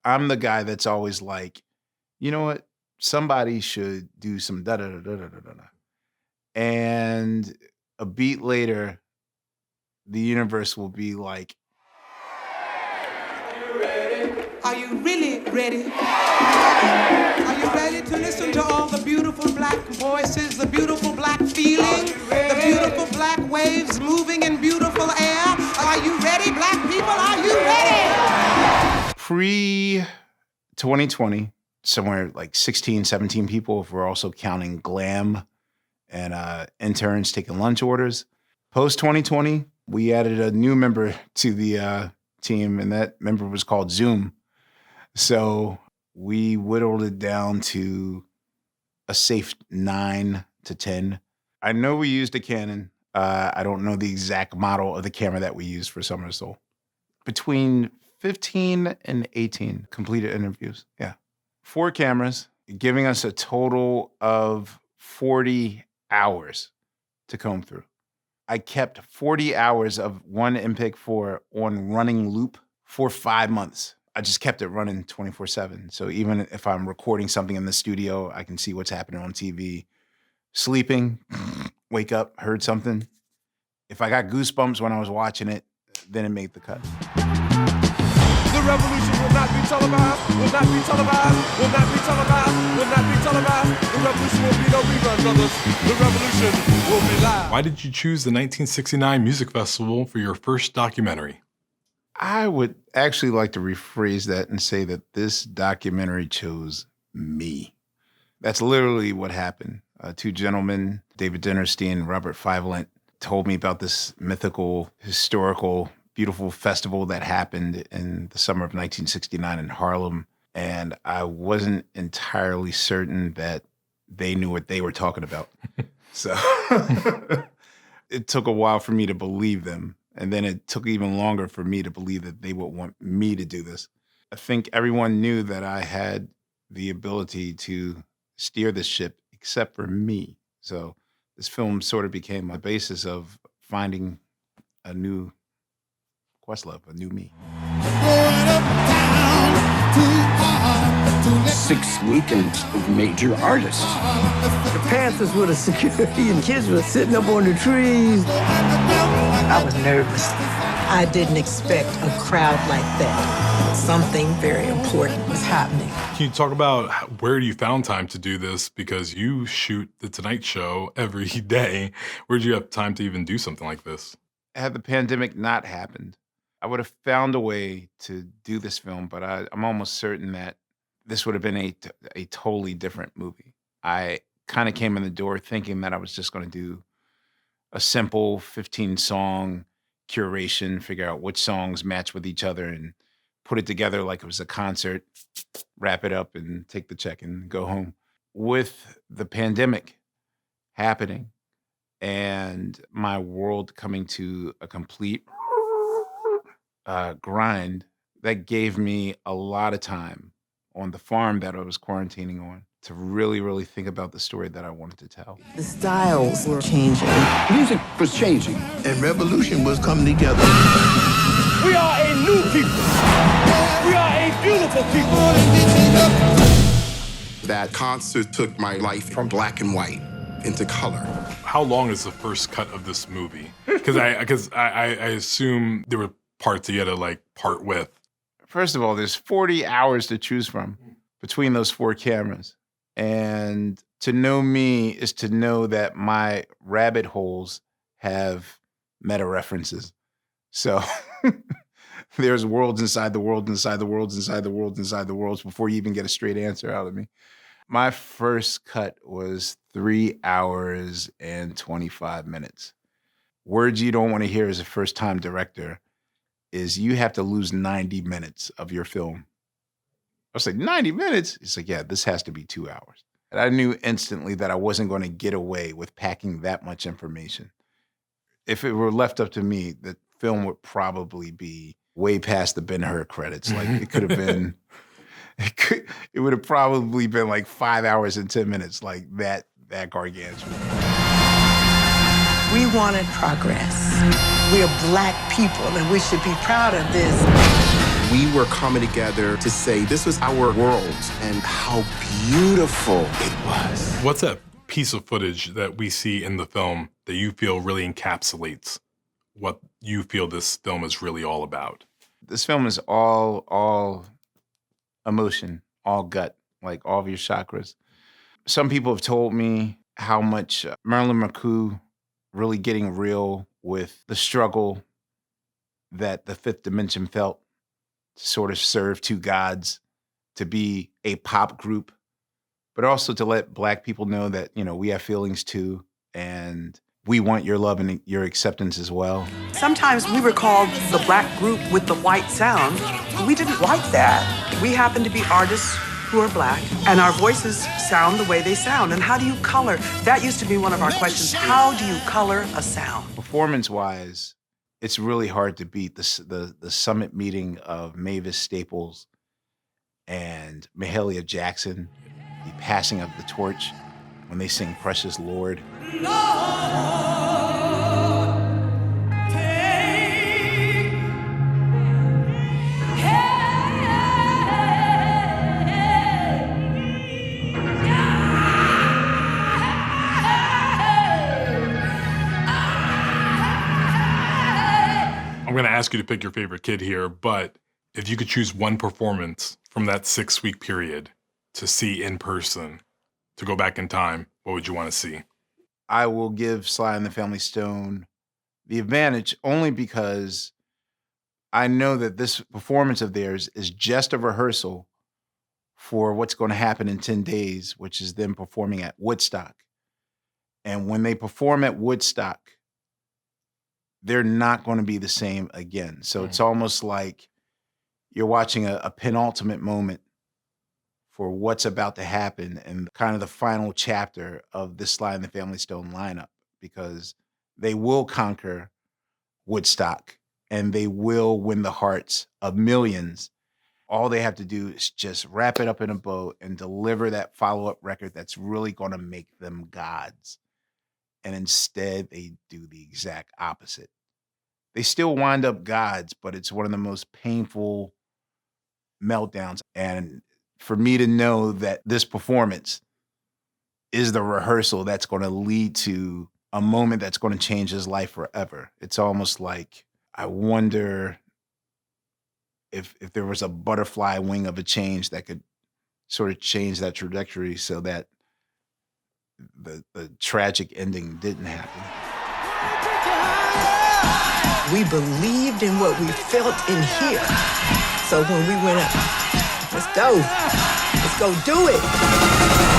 I'm the guy that's always like, you know what? Somebody should do some da da da da da da da. And a beat later, the universe will be like, are you really ready? Are you ready to listen to all the beautiful black voices, the beautiful black feeling, the beautiful black waves moving in beautiful air? Are you ready, black people? Are you ready? Pre-2020, somewhere like 16, 17 people, if we're also counting glam and interns taking lunch orders. Post-2020, we added a new member to the team, and that member was called Zoom. So we whittled it down to a safe 9 to 10. I know we used a Canon. I don't know the exact model of the camera that we used for Summer of Soul. Between 15 and 18 completed interviews. Yeah. 4 cameras, giving us a total of 40 hours to comb through. I kept 40 hours of one MPEG 4 on running loop for 5 months. I just kept it running 24/7. So even if I'm recording something in the studio, I can see what's happening on TV. Sleeping, wake up, heard something. If I got goosebumps when I was watching it, then it made the cut. The revolution will not be televised, will not be televised, will not be televised, will not be televised. The revolution will be no rerun, brothers. The revolution will be live. Why did you choose the 1969 Music Festival for your first documentary? I would actually like to rephrase that and say that this documentary chose me. That's literally what happened. 2 gentlemen, David Dinerstein and Robert Fivelent, told me about this mythical, historical, beautiful festival that happened in the summer of 1969 in Harlem. And I wasn't entirely certain that they knew what they were talking about. So it took a while for me to believe them. And then it took even longer for me to believe that they would want me to do this. I think everyone knew that I had the ability to steer this ship except for me. So this film sort of became my basis of finding a new Questlove, a new me. 6 weekends of major artists. The Panthers were the security and kids were sitting up on the trees. I was nervous. I didn't expect a crowd like that. Something very important was happening. Can you talk about where you found time to do this? Because you shoot The Tonight Show every day. Where did you have time to even do something like this? Had the pandemic not happened, I would have found a way to do this film, but I'm almost certain that this would have been a totally different movie. I kind of came in the door thinking that I was just going to do a simple 15-song curation, figure out which songs match with each other and put it together like it was a concert, wrap it up and take the check and go home. With the pandemic happening and my world coming to a complete grind, that gave me a lot of time on the farm that I was quarantining on to really, really think about the story that I wanted to tell. The styles were changing. Music was changing. And revolution was coming together. We are a new people. We are a beautiful people. That concert took my life from black and white into color. How long is the first cut of this movie? Because I assume there were parts you had to like part with. First of all, there's 40 hours to choose from between those 4 cameras. And to know me is to know that my rabbit holes have meta references. So there's worlds inside the world, inside the worlds, inside the worlds, inside the worlds before you even get a straight answer out of me. My first cut was 3 hours and 25 minutes. Words you don't want to hear as a first-time director is you have to lose 90 minutes of your film. I was like, 90 minutes? He's like, yeah, this has to be 2 hours. And I knew instantly that I wasn't going to get away with packing that much information. If it were left up to me, the film would probably be way past the Ben-Hur credits. Like it could have been, it would have probably been like 5 hours and 10 minutes, like that gargantuan. We wanted progress. We are black people and we should be proud of this. We were coming together to say this was our world and how beautiful it was. What's that piece of footage that we see in the film that you feel really encapsulates what you feel this film is really all about? This film is all emotion, all gut, like all of your chakras. Some people have told me how much Marilyn McCoo really getting real with the struggle that the Fifth Dimension felt to sort of serve two gods, to be a pop group, but also to let Black people know that, you know, we have feelings too, and we want your love and your acceptance as well. Sometimes we were called the Black group with the white sound. We didn't like that. We happen to be artists who are Black, and our voices sound the way they sound. And how do you color? That used to be one of our questions. How do you color a sound? Performance-wise, it's really hard to beat the summit meeting of Mavis Staples and Mahalia Jackson, the passing of the torch when they sing Precious Lord. I'm going to ask you to pick your favorite kid here, but if you could choose one performance from that 6-week period to see in person, to go back in time, what would you want to see? I will give Sly and the Family Stone the advantage only because I know that this performance of theirs is just a rehearsal for what's going to happen in 10 days, which is them performing at Woodstock. And when they perform at Woodstock, they're not going to be the same again. So it's almost like you're watching a penultimate moment for what's about to happen and kind of the final chapter of this Sly and the Family Stone lineup, because they will conquer Woodstock and they will win the hearts of millions. All they have to do is just wrap it up in a bow and deliver that follow-up record that's really going to make them gods. And instead, they do the exact opposite. They still wind up gods, but it's one of the most painful meltdowns. And for me to know that this performance is the rehearsal that's going to lead to a moment that's going to change his life forever. It's almost like I wonder if there was a butterfly wing of a change that could sort of change that trajectory so that the tragic ending didn't happen. We believed in what we felt in here. So when we went up, let's go do it.